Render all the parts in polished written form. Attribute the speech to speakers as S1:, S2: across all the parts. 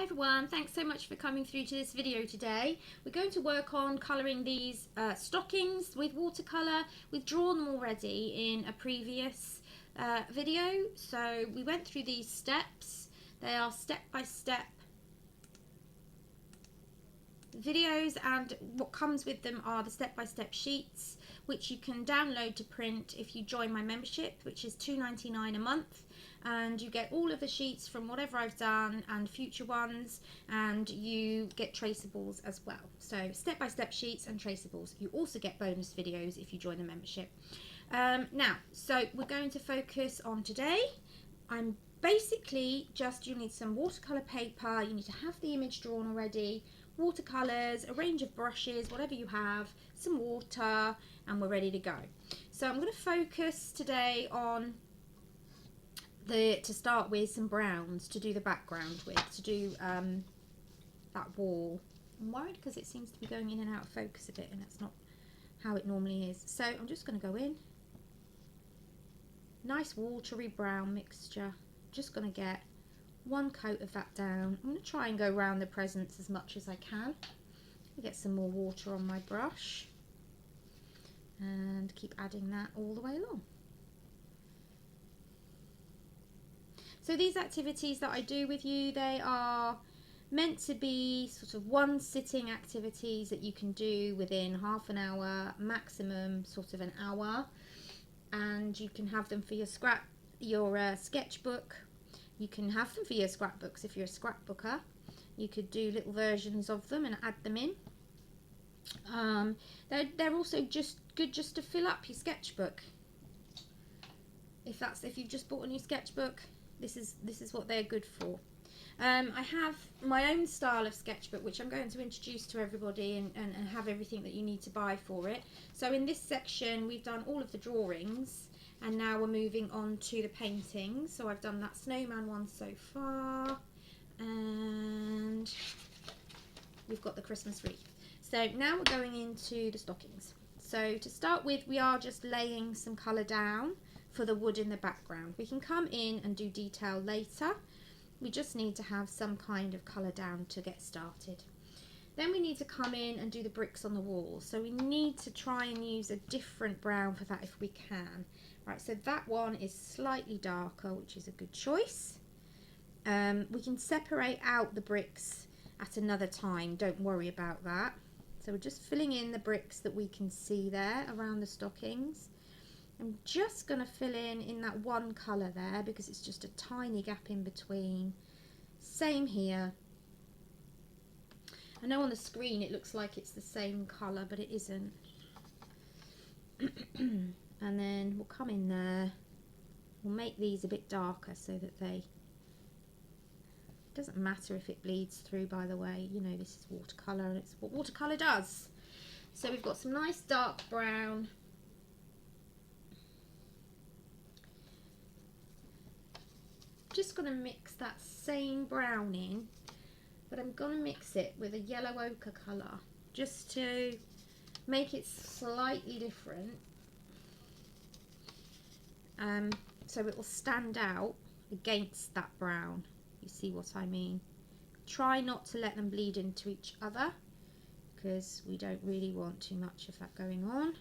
S1: everyone, thanks so much for coming through to this video today. We're going to work on colouring these stockings with watercolour. We've drawn them already in a previous video, so we went through these steps. They are step-by-step videos, and what comes with them are the step-by-step sheets, which you can download to print if you join my membership, which is $2.99 a month, and you get all of the sheets from whatever I've done and future ones, and you get traceables as well. So step-by-step sheets and traceables. You also get bonus videos if you join the membership. Now, so we're going to focus on today. I'm basically just, you need some watercolour paper, you need to have the image drawn already, watercolours, a range of brushes, whatever you have, some water, and we're ready to go. So I'm going to focus today on to start with some browns to do the background with, to do that wall. I'm worried because it seems to be going in and out of focus a bit, and that's not how it normally is. So I'm just going to go in. Nice watery brown mixture. Just going to get one coat of that down. I'm going to try and go around the presents as much as I can. Get some more water on my brush and keep adding that all the way along. So these activities that I do with you, they are meant to be sort of one sitting activities that you can do within half an hour, maximum sort of an hour, and you can have them for your sketchbook. You can have them for your scrapbooks if you're a scrapbooker. You could do little versions of them and add them in. They're also just good just to fill up your sketchbook. If you've just bought a new sketchbook, this is what they're good for. I have my own style of sketchbook, which I'm going to introduce to everybody and have everything that you need to buy for it. So in this section we've done all of the drawings, and now we're moving on to the paintings. So I've done that snowman one so far, and we've got the Christmas wreath. So now we're going into the stockings. So to start with, we are just laying some colour down for the wood in the background. We can come in and do detail later. We just need to have some kind of colour down to get started. Then we need to come in and do the bricks on the wall. So we need to try and use a different brown for that if we can. Right, so that one is slightly darker, which is a good choice. We can separate out the bricks at another time, don't worry about that. So we're just filling in the bricks that we can see there around the stockings. I'm just going to fill in that one colour there because it's just a tiny gap in between. Same here. I know on the screen it looks like it's the same colour, but it isn't. And then we'll come in there. We'll make these a bit darker so that they... It doesn't matter if it bleeds through, by the way. You know, this is watercolour and it's what watercolour does. So we've got some nice dark brown. Just going to mix that same brown in, but I'm going to mix it with a yellow ochre colour just to make it slightly different, so it will stand out against that brown. You see what I mean? Try not to let them bleed into each other because we don't really want too much of that going on,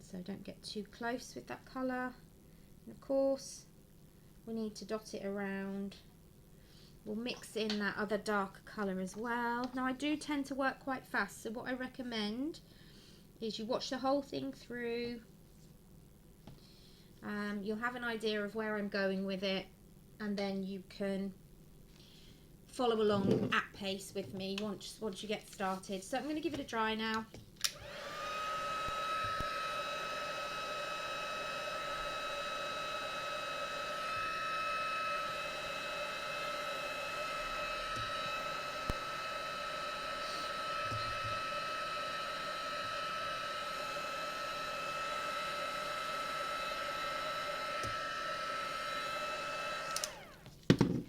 S1: so don't get too close with that colour. And of course we need to dot it around. We'll mix in that other darker colour as well. Now I do tend to work quite fast, so what I recommend is you watch the whole thing through. You'll have an idea of where I'm going with it, and then you can follow along at pace with me once you get started. So I'm going to give it a try now.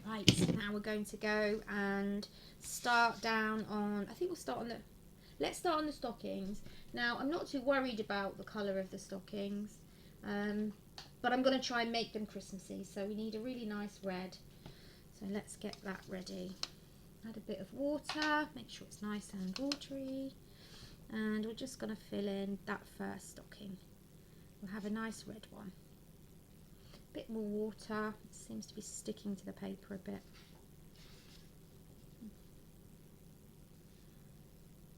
S1: Right, now we're going to go and start down on, I think we'll start on the, let's start on the stockings. Now I'm not too worried about the colour of the stockings, but I'm going to try and make them Christmassy, so we need a really nice red. So So let's get that ready. Add a bit of water, make sure it's nice and watery, and we're just going to fill in that first stocking. We'll have a nice red one. A bit more water, it seems to be sticking to the paper a bit.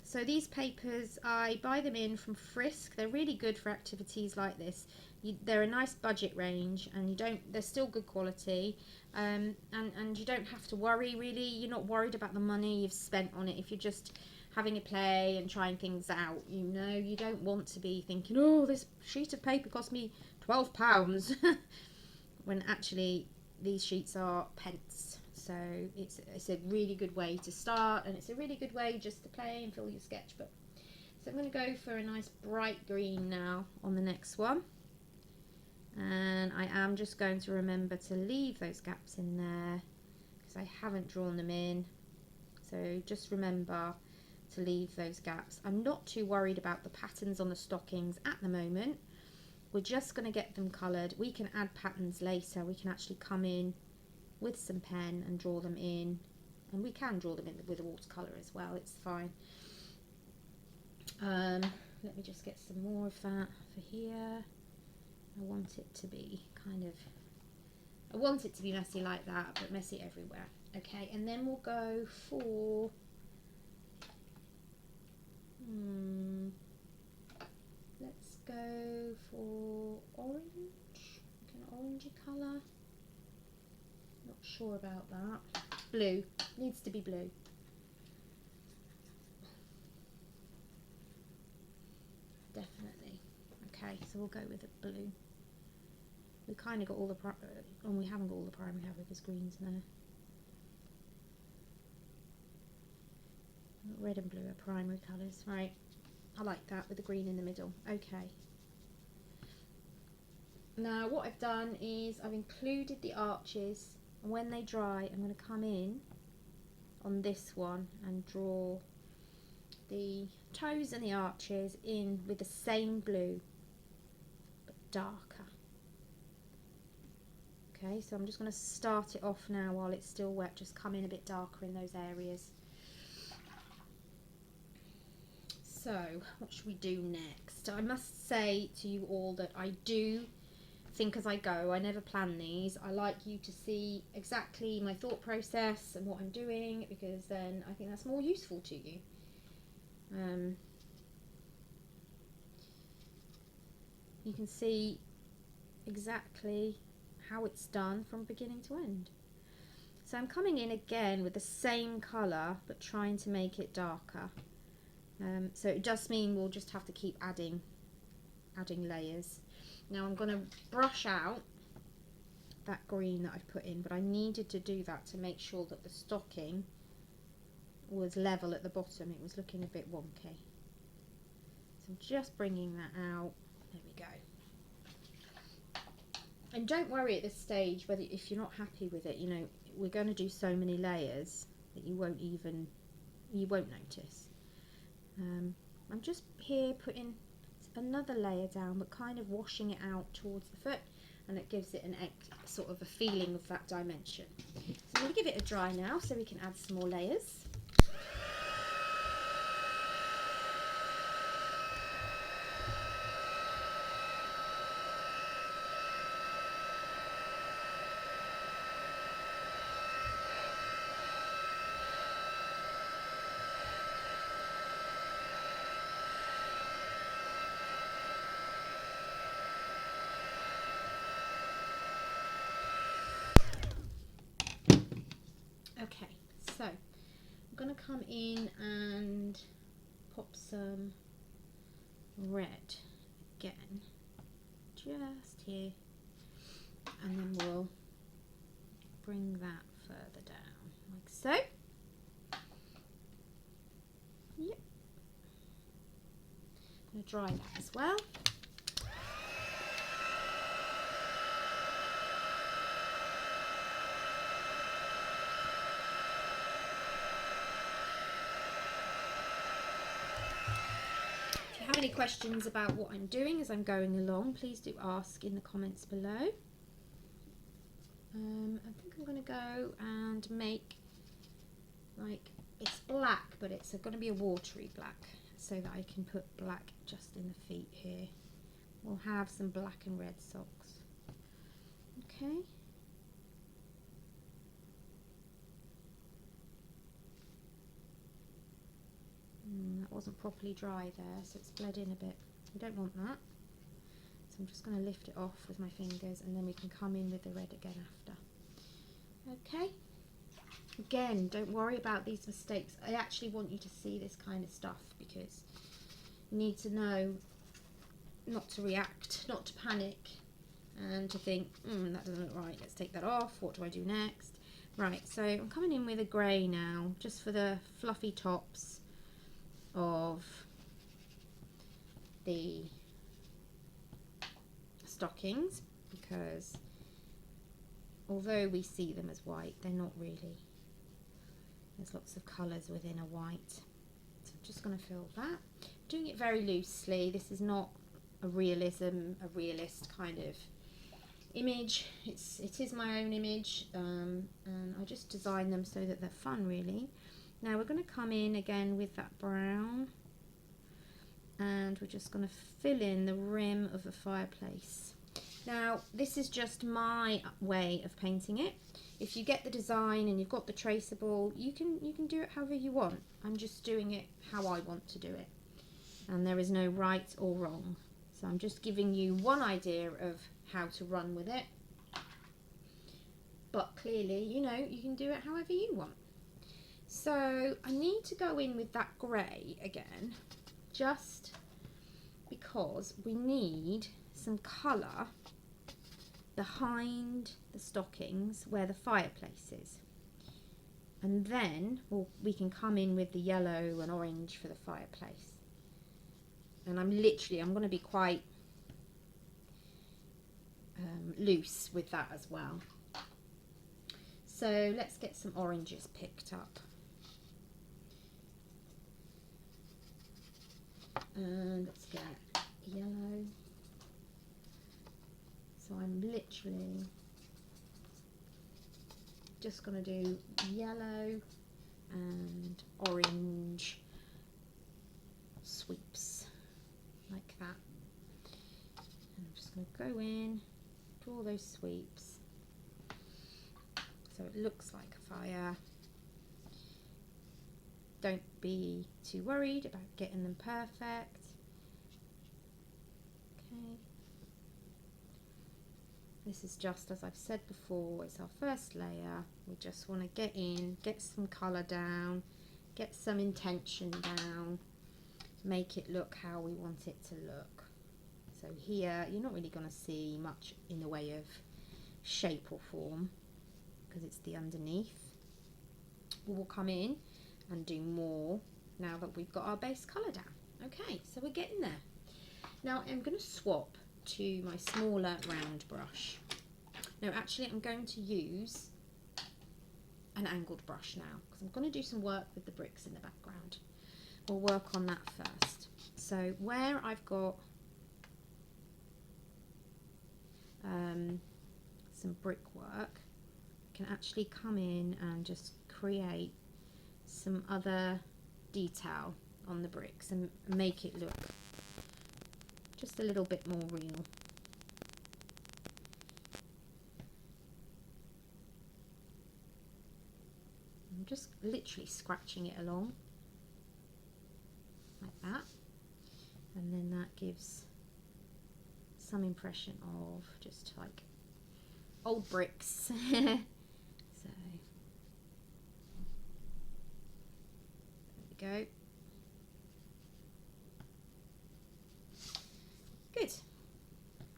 S1: So these papers, I buy them in from Frisk. They're really good for activities like this. They're a nice budget range, and they're still good quality, and you don't have to worry really. You're not worried about the money you've spent on it if you're just having a play and trying things out. You know, you don't want to be thinking, oh, this sheet of paper cost me £12, when actually these sheets are pence. So it's a really good way to start, and it's a really good way just to play and fill your sketchbook. So I'm going to go for a nice bright green now on the next one, and I am just going to remember to leave those gaps in there because I haven't drawn them in. So just remember to leave those gaps. I'm not too worried about the patterns on the stockings at the moment. We're just going to get them coloured. We can add patterns later. We can actually come in with some pen and draw them in, and we can draw them in with a watercolour as well, it's fine. Let me just get some more of that for here. I want it to be I want it to be messy like that, but messy everywhere. Okay, and then we'll go for let's go for orange, like an orangey colour. Not sure about that. Blue. Needs to be blue. Definitely. Okay, so we'll go with a blue. We kind of got all the and we haven't got all the primary, have we? There's greens there. Red and blue are primary colours. Right. I like that with the green in the middle. Okay. Now what I've done is I've included the arches. And when they dry, I'm going to come in on this one and draw the toes and the arches in with the same blue, but darker. Okay, so I'm just going to start it off now while it's still wet, just come in a bit darker in those areas. So, what should we do next? I must say to you all that I do think as I go. I never plan these. I like you to see exactly my thought process and what I'm doing, because then I think that's more useful to you. You can see exactly how it's done from beginning to end. So I'm coming in again with the same colour but trying to make it darker. So it does mean we'll just have to keep adding layers. Now I'm going to brush out that green that I've put in, but I needed to do that to make sure that the stocking was level at the bottom. It was looking a bit wonky. So I'm just bringing that out. There we go. And don't worry at this stage whether if you're not happy with it. You know, we're going to do so many layers that you won't notice. I'm just here putting another layer down, but kind of washing it out towards the foot, and it gives it an sort of a feeling of that dimension. So I'm going to give it a dry now so we can add some more layers. Okay, so I'm going to come in and pop some red again, just here, and then we'll bring that further down, like so. Yep. I'm going to dry that as well. Any questions about what I'm doing as I'm going along, please do ask in the comments below. I think I'm going to go and make, like, it's black, but it's going to be a watery black, so that I can put black just in the feet here. We'll have some black and red socks. Okay. That wasn't properly dry there, so it's bled in a bit. We don't want that. So I'm just going to lift it off with my fingers, and then we can come in with the red again after. Okay. Again, don't worry about these mistakes. I actually want you to see this kind of stuff, because you need to know not to react, not to panic, and to think, that doesn't look right, let's take that off, what do I do next? Right, so I'm coming in with a grey now, just for the fluffy tops of the stockings, because although we see them as white, they're not really. There's lots of colours within a white. So I'm just going to fill that. Doing it very loosely. This is not a realist kind of image. It is my own image, and I just design them so that they're fun, really. Now we're going to come in again with that brown, and we're just going to fill in the rim of the fireplace. Now this is just my way of painting it. If you get the design and you've got the traceable, you can do it however you want. I'm just doing it how I want to do it, and there is no right or wrong. So I'm just giving you one idea of how to run with it, but clearly, you know, you can do it however you want. So I need to go in with that grey again, just because we need some colour behind the stockings where the fireplace is, and then we can come in with the yellow and orange for the fireplace. And I'm going to be quite loose with that as well. So let's get some oranges picked up. And let's get yellow. So I'm literally just going to do yellow and orange sweeps like that. And I'm just going to go in, draw those sweeps so it looks like a fire. Don't be too worried about getting them perfect. Okay. This is just, as I've said before, it's our first layer. We just want to get in, get some colour down, get some intention down, make it look how we want it to look. So here, you're not really going to see much in the way of shape or form, because it's the underneath. We'll come in and do more now that we've got our base colour down. Okay, so we're getting there. Now I'm going to swap to my smaller round brush. No, actually I'm going to use an angled brush now, because I'm going to do some work with the bricks in the background. We'll work on that first. So where I've got some brickwork, I can actually come in and just create some other detail on the bricks and make it look just a little bit more real. I'm just literally scratching it along like that, and then that gives some impression of just like old bricks. So there we go. Good.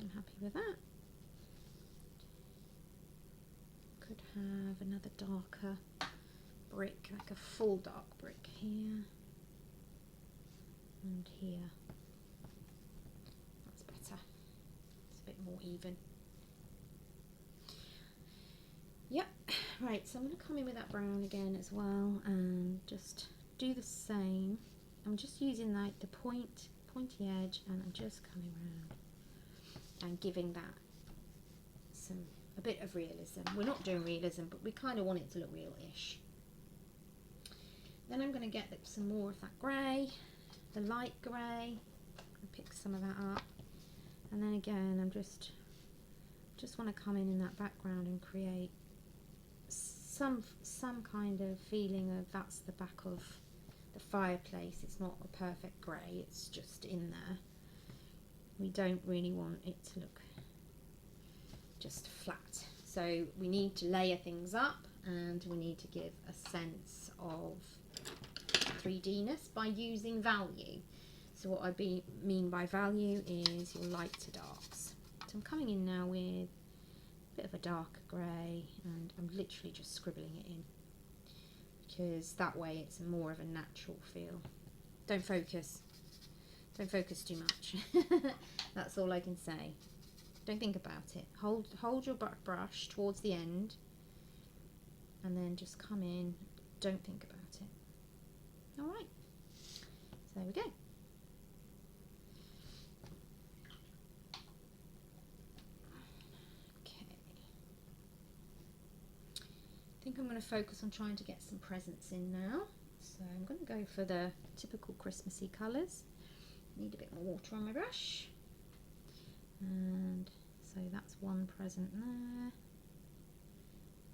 S1: I'm happy with that. Could have another darker brick, like a full dark brick here and here. That's better. It's a bit more even. Yep. Right, so I'm going to come in with that brown again as well and just do the same. I'm just using like the pointy edge, and I'm just coming around and giving that some a bit of realism. We're not doing realism, but we kind of want it to look real-ish. Then I'm going to get some more of that grey, the light grey, and pick some of that up. And then again, I'm just want to come in that background and create some kind of feeling of that's the back of the fireplace. It's not a perfect grey, it's just in there. We don't really want it to look just flat. So we need to layer things up, and we need to give a sense of 3D-ness by using value. So what I mean by value is your light to darks. So I'm coming in now with a bit of a darker grey, and I'm literally just scribbling it in, because that way it's more of a natural feel. Don't focus too much. That's all I can say. Don't think about it. Hold your brush towards the end, and then just come in. Don't think about it. All right, so there we go. I think I'm going to focus on trying to get some presents in now. So I'm going to go for the typical Christmassy colours. Need a bit more water on my brush. And so that's one present there.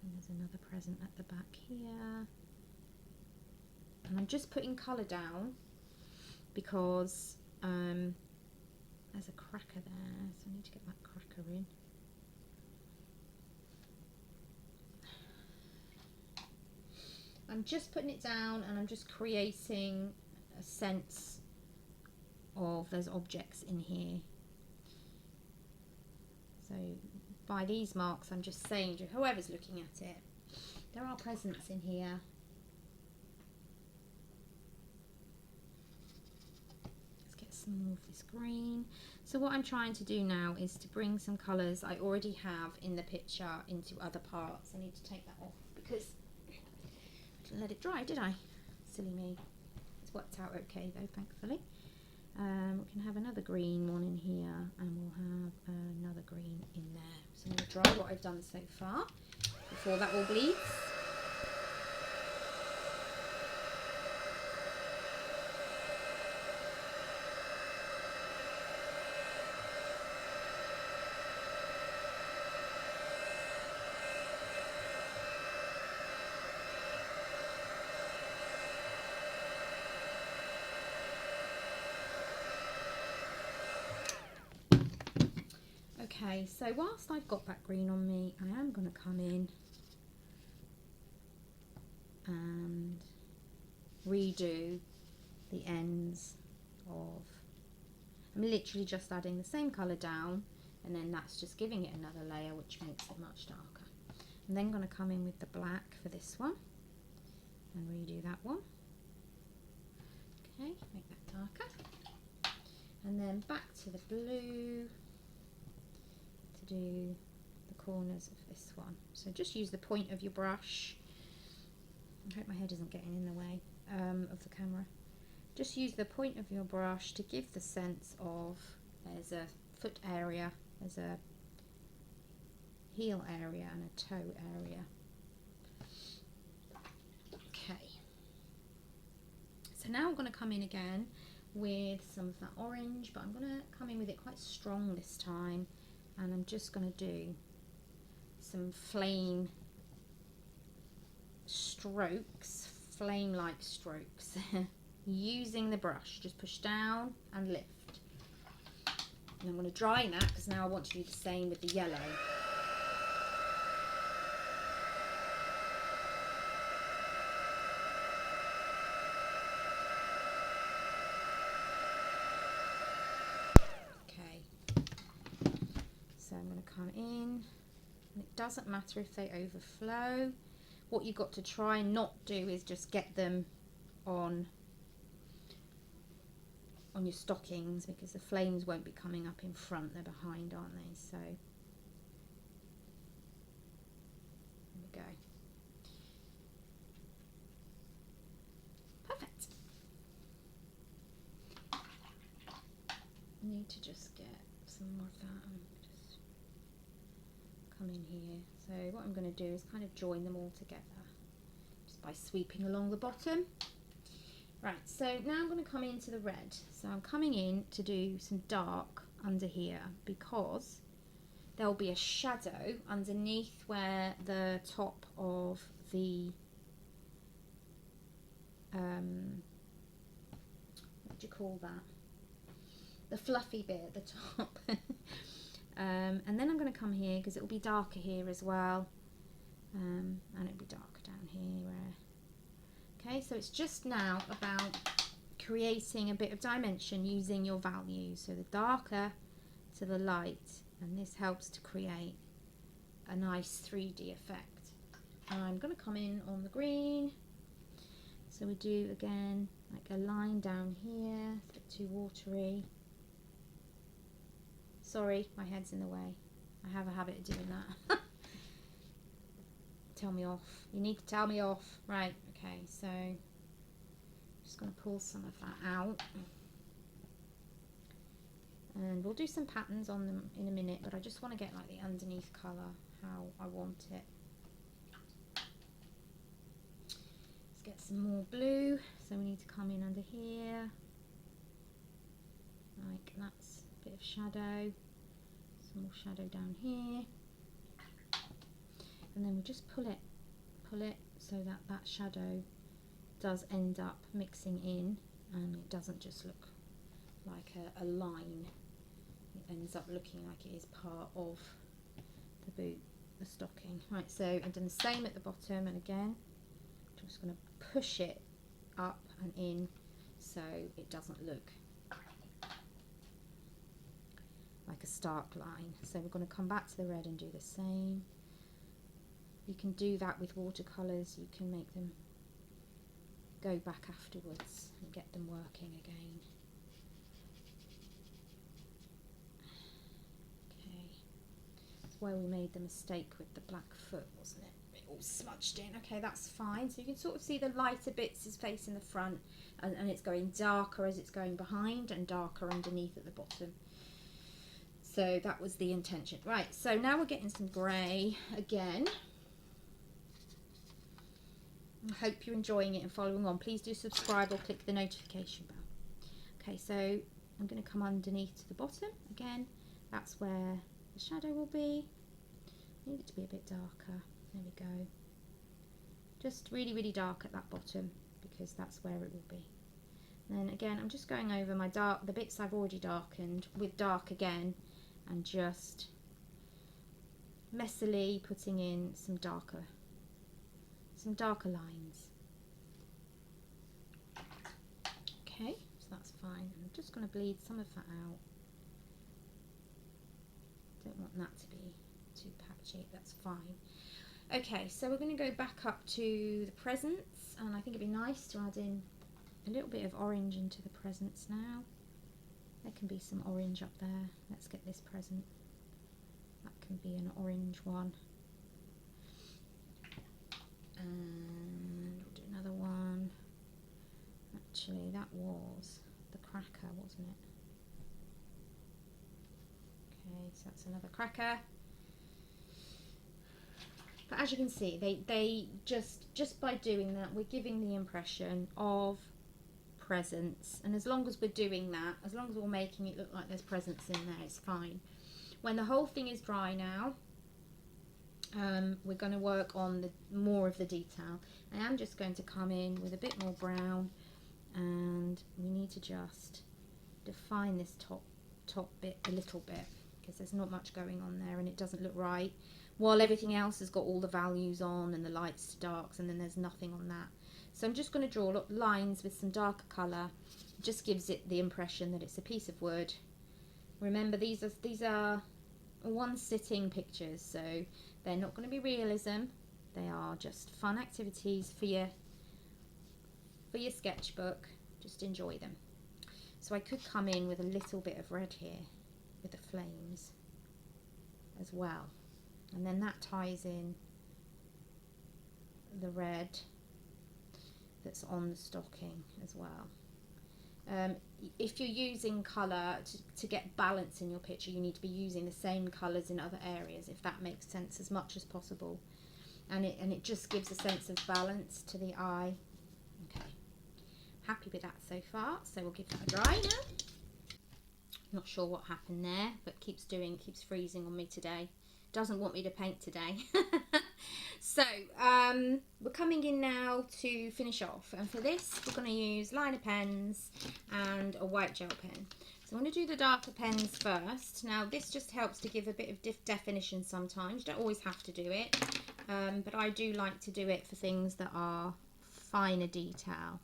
S1: And there's another present at the back here. And I'm just putting colour down because there's a cracker there, so I need to get that cracker in. I'm just putting it down, and I'm just creating a sense of there's objects in here. So by these marks, I'm just saying to whoever's looking at it, there are presents in here. Let's get some more of this green. So what I'm trying to do now is to bring some colours I already have in the picture into other parts. I need to take that off because I didn't let it dry, did I? Silly me. It's worked out okay though, thankfully. We can have another green one in here, and we'll have another green in there. So I'm going to dry what I've done so far before that all bleeds. Okay, so whilst I've got that green on me, I am going to come in and redo the ends of, I'm literally just adding the same colour down, and then that's just giving it another layer, which makes it much darker. I'm then going to come in with the black for this one and redo that one. Okay, make that darker. And then back to the blue to do the corners of this one. So just use the point of your brush. I hope my head isn't getting in the way of the camera. Just use the point of your brush to give the sense of there's a foot area, there's a heel area and a toe area. Okay. So now I'm going to come in again with some of that orange, but I'm going to come in with it quite strong this time, and I'm just going to do some flame strokes, flame-like strokes, using the brush. Just push down and lift. And I'm going to dry that because now I want to do the same with the yellow. So I'm going to come in, and it doesn't matter if they overflow. What you've got to try and not do is just get them on your stockings, because the flames won't be coming up in front, they're behind, aren't they? So there we go. Perfect. Need to just get some more of that and just come in here. So what I'm going to do is kind of join them all together just by sweeping along the bottom. Right, so now I'm going to come into the red. So I'm coming in to do some dark under here because there'll be a shadow underneath where the top of the what do you call that? The fluffy bit at the top. And then I'm going to come here because it will be darker here as well, and it'll be darker down here. Okay, so it's just now about creating a bit of dimension using your values. So the darker to the light, and this helps to create a nice 3D effect. And I'm going to come in on the green. So we do again like a line down here. It's a bit too watery. Sorry, my head's in the way. I have a habit of doing that. Tell me off. You need to tell me off. Right, okay, so I'm just going to pull some of that out. And we'll do some patterns on them in a minute, but I just want to get like the underneath colour, how I want it. Let's get some more blue. So we need to come in under here. Like that's a bit of shadow. Some more shadow down here. And then we just pull it so that that shadow does end up mixing in and it doesn't just look like a line. It ends up looking like it is part of the boot, the stocking. Right, so I've done the same at the bottom, and again I'm just going to push it up and in so it doesn't look like a stark line. So we're going to come back to the red and do the same. You can do that with watercolours, you can make them go back afterwards and get them working again. Okay, that's where we made the mistake with the black foot, wasn't it? It all smudged in. Okay, that's fine. So you can sort of see the lighter bits is facing the front, and it's going darker as it's going behind and darker underneath at the bottom. So that was the intention. Right, so now we're getting some grey again. I hope you're enjoying it and following on. Please do subscribe or click the notification bell. Okay, so I'm going to come underneath to the bottom. Again, that's where the shadow will be. I need it to be a bit darker. There we go. Just really, really dark at that bottom because that's where it will be. And then again, I'm just going over my dark, the bits I've already darkened with dark again, and just messily putting in some darker lines. Okay, so that's fine. I'm just going to bleed some of that out. Don't want that to be too patchy, that's fine. Okay, so we're going to go back up to the presents, and I think it'd be nice to add in a little bit of orange into the presents now. There can be some orange up there. Let's get this present. That can be an orange one. And we'll do another one. Actually, that was the cracker, wasn't it? Okay, so that's another cracker. But as you can see, they just by doing that, we're giving the impression of presents, and as long as we're doing that, as long as we're making it look like there's presents in there, it's fine. When the whole thing is dry now, we're going to work on more of the detail. I am just going to come in with a bit more brown, and we need to just define this top bit a little bit because there's not much going on there and it doesn't look right, while everything else has got all the values on and the lights to darks, and then there's nothing on that. So I'm just going to draw lines with some darker colour. It just gives it the impression that it's a piece of wood. Remember, these are one sitting pictures, so they're not going to be realism. They are just fun activities for your sketchbook. Just enjoy them. So I could come in with a little bit of red here with the flames as well, and then that ties in the red that's on the stocking as well. if you're using colour to get balance in your picture, you need to be using the same colours in other areas, if that makes sense, as much as possible. And it just gives a sense of balance to the eye. Okay, happy with that so far, so we'll give that a dry now. Not sure what happened there, but keeps freezing on me today. Doesn't want me to paint today. So we're coming in now to finish off, and for this we're going to use liner pens and a white gel pen. So I'm going to do the darker pens first. Now this just helps to give a bit of definition sometimes. You don't always have to do it, but I do like to do it for things that are finer detail.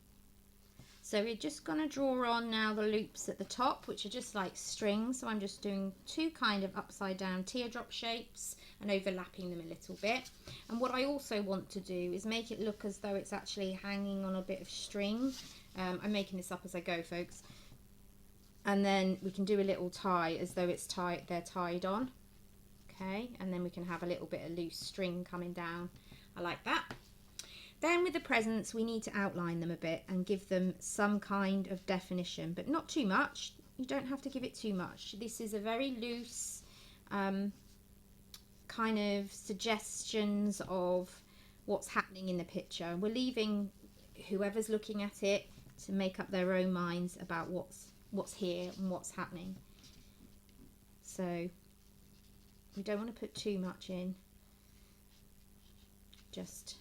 S1: So we're just going to draw on now the loops at the top, which are just like strings. So I'm just doing two kind of upside down teardrop shapes and overlapping them a little bit. And what I also want to do is make it look as though it's actually hanging on a bit of string. I'm making this up as I go, folks. And then we can do a little tie as though it's they're tied on. Okay, and then we can have a little bit of loose string coming down. I like that. Then with the presents, we need to outline them a bit and give them some kind of definition, but not too much. You don't have to give it too much. This is a very loose kind of suggestions of what's happening in the picture. We're leaving whoever's looking at it to make up their own minds about what's here and what's happening. So we don't want to put too much in. Just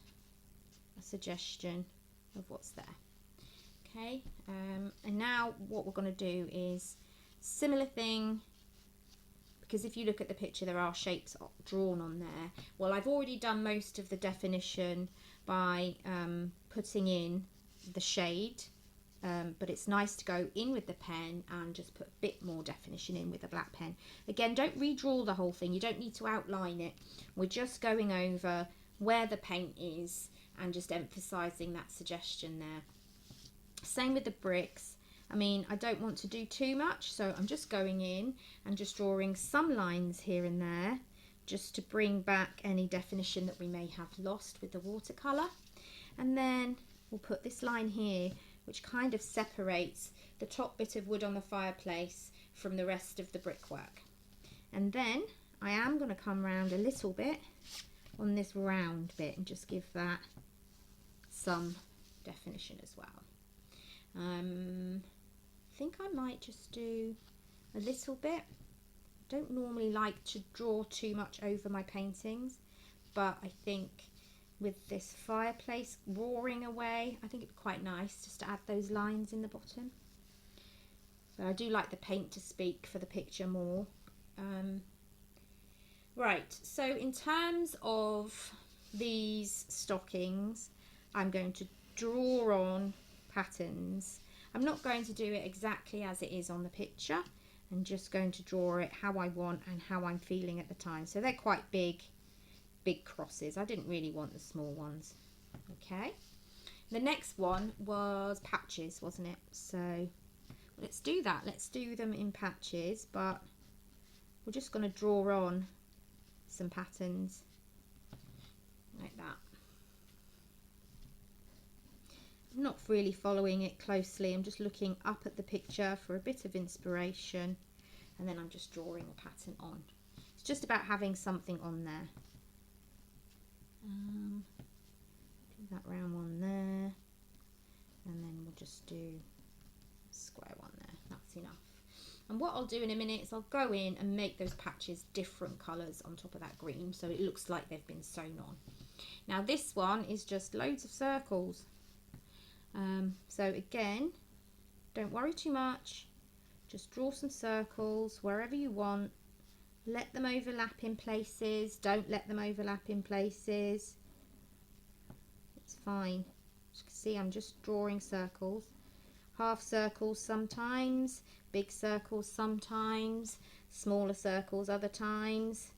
S1: a suggestion of what's there. Okay, and now what we're going to do is similar thing, because if you look at the picture there are shapes drawn on there. Well, I've already done most of the definition by putting in the shade, but it's nice to go in with the pen and just put a bit more definition in with a black pen. Again, don't redraw the whole thing, you don't need to outline it. We're just going over where the paint is and just emphasizing that suggestion there. Same with the bricks. I mean, I don't want to do too much, so I'm just going in and just drawing some lines here and there just to bring back any definition that we may have lost with the watercolor. And then we'll put this line here which kind of separates the top bit of wood on the fireplace from the rest of the brickwork. And then I am going to come round a little bit on this round bit and just give that some definition as well. I think I might just do a little bit. Don't normally like to draw too much over my paintings, but I think with this fireplace roaring away, I think it'd be quite nice just to add those lines in the bottom. But I do like the paint to speak for the picture more. Right, so in terms of these stockings, I'm going to draw on patterns. I'm not going to do it exactly as it is on the picture. I'm just going to draw it how I want and how I'm feeling at the time. So they're quite big crosses. I didn't really want the small ones. Okay. The next one was patches, wasn't it? So let's do that. Let's do them in patches, but we're just going to draw on some patterns like that. I'm not really following it closely. I'm just looking up at the picture for a bit of inspiration, and then I'm just drawing a pattern on. It's just about having something on there. Do that round one there, and then we'll just do a square one there. That's enough. And what I'll do in a minute is I'll go in and make those patches different colours on top of that green, so it looks like they've been sewn on. Now this one is just loads of circles. So again, don't worry too much. Just draw some circles wherever you want. Let them overlap in places. Don't let them overlap in places. It's fine. As you can see, I'm just drawing circles. Half circles sometimes, big circles sometimes, smaller circles other times.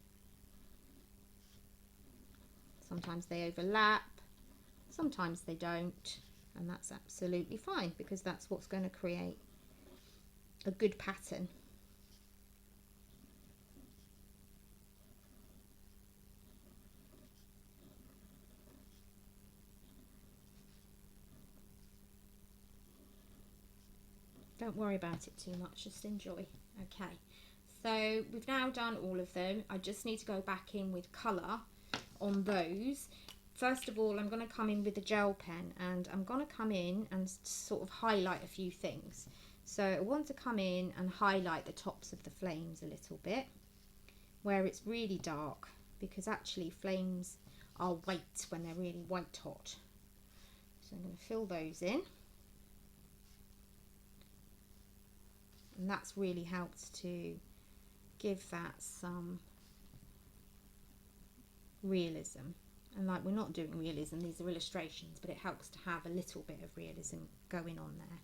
S1: Sometimes they overlap, sometimes they don't, and that's absolutely fine because that's what's going to create a good pattern. Don't worry about it too much, just enjoy. Okay, so we've now done all of them. I just need to go back in with colour on those. First of all, I'm going to come in with a gel pen, and I'm going to come in and sort of highlight a few things. So I want to come in and highlight the tops of the flames a little bit, where it's really dark, because actually flames are white when they're really white hot. So I'm going to fill those in. And that's really helped to give that some realism. And like, we're not doing realism, these are illustrations, but it helps to have a little bit of realism going on there.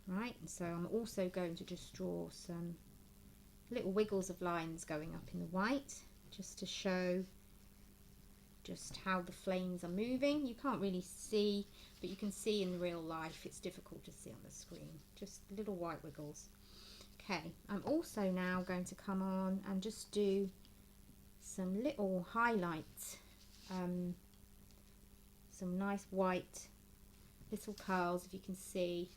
S1: Right, and so I'm also going to just draw some little wiggles of lines going up in the white, just to show just how the flames are moving. You can't really see, but you can see in real life. It's difficult to see on the screen, just little white wiggles. Okay, I'm also now going to come on and just do some little highlights, some nice white little curls, if you can see,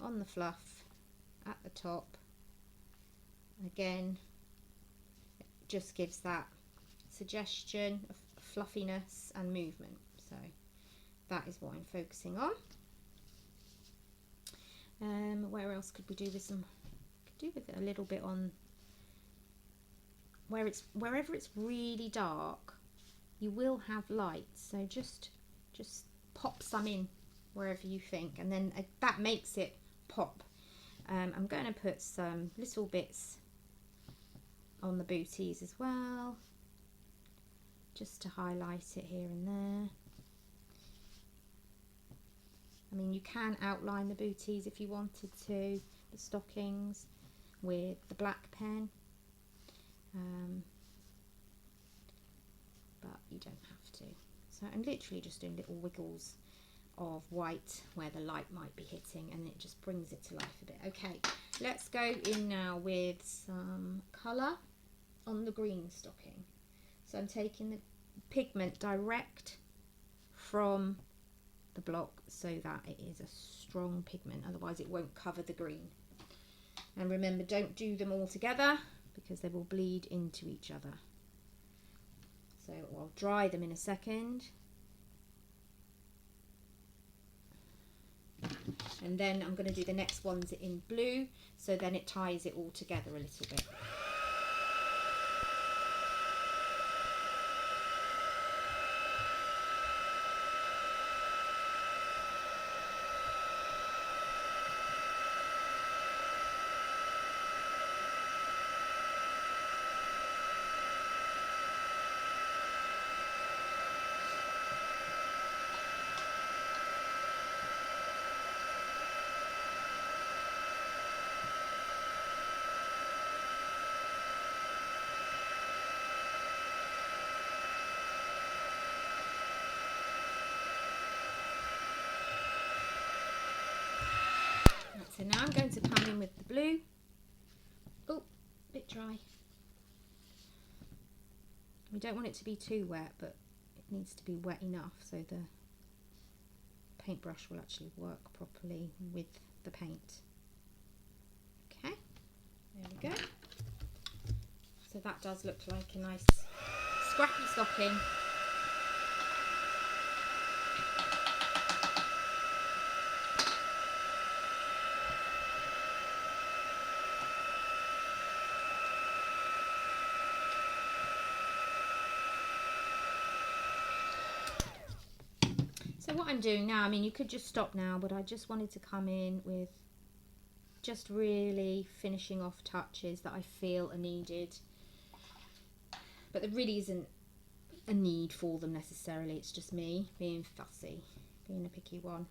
S1: on the fluff at the top. Again, it just gives that suggestion of fluffiness and movement, so that is what I'm focusing on. Where else could we do with some? Could do with it a little bit on wherever it's really dark. You will have light, so just pop some in wherever you think, and then that makes it pop. I'm going to put some little bits on the booties as well, just to highlight it here and there. I mean, you can outline the booties if you wanted to, the stockings, with the black pen, but you don't have to. So I'm literally just doing little wiggles of white where the light might be hitting, and it just brings it to life a bit. Okay, let's go in now with some colour on the green stocking. So I'm taking the pigment direct from the block so that it is a strong pigment, otherwise it won't cover the green. And remember, don't do them all together because they will bleed into each other. So I'll dry them in a second. And then I'm going to do the next ones in blue, so then it ties it all together a little bit. So now I'm going to come in with the blue. Oh, a bit dry. We don't want it to be too wet, but it needs to be wet enough so the paintbrush will actually work properly with the paint. Okay, there we go. So that does look like a nice scrappy stocking. So what I'm doing now, I mean, you could just stop now, but I just wanted to come in with just really finishing off touches that I feel are needed. But there really isn't a need for them necessarily, it's just me being fussy, being a picky one.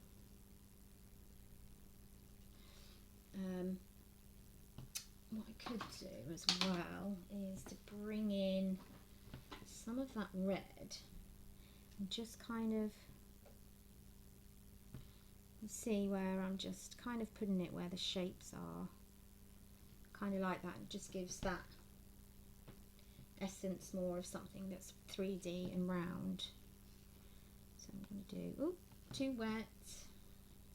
S1: What I could do as well is to bring in some of that red and just kind of see where I'm just kind of putting it where the shapes are, kind of like that. It just gives that essence more of something that's 3D and round. So I'm going to do, ooh, too wet,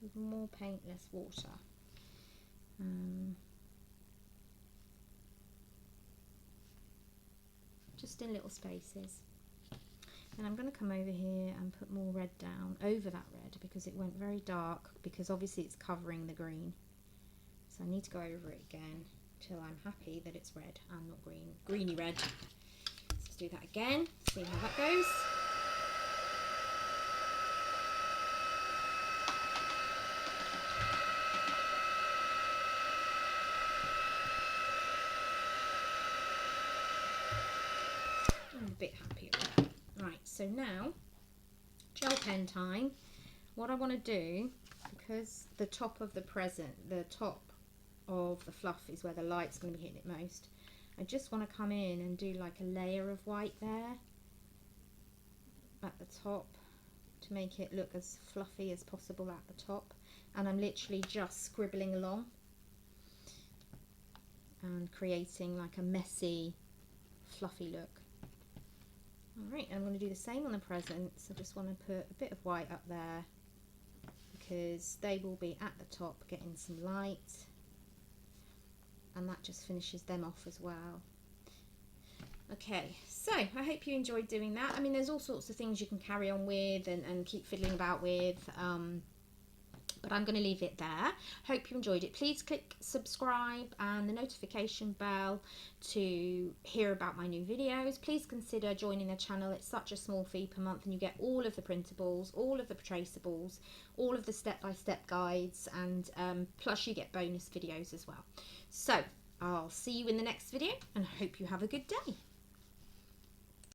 S1: with more paint, less water. just in little spaces. And I'm going to come over here and put more red down over that red because it went very dark, because obviously it's covering the green. So I need to go over it again till I'm happy that it's red and not green, greeny red. Let's do that again, see how that goes. I'm a bit happier with that. Right, so now, gel pen time. What I want to do, because the top of the top of the fluff is where the light's going to be hitting it most, I just want to come in and do like a layer of white there at the top to make it look as fluffy as possible at the top. And I'm literally just scribbling along and creating like a messy, fluffy look. Alright, I'm going to do the same on the presents. I just want to put a bit of white up there because they will be at the top getting some light, and that just finishes them off as well. Okay, so I hope you enjoyed doing that. I mean, there's all sorts of things you can carry on with and keep fiddling about with, but I'm going to leave it there. Hope you enjoyed it. Please click subscribe and the notification bell to hear about my new videos. Please consider joining the channel. It's such a small fee per month, and you get all of the printables, all of the traceables, all of the step-by-step guides, and plus you get bonus videos as well. So I'll see you in the next video, and hope you have a good day.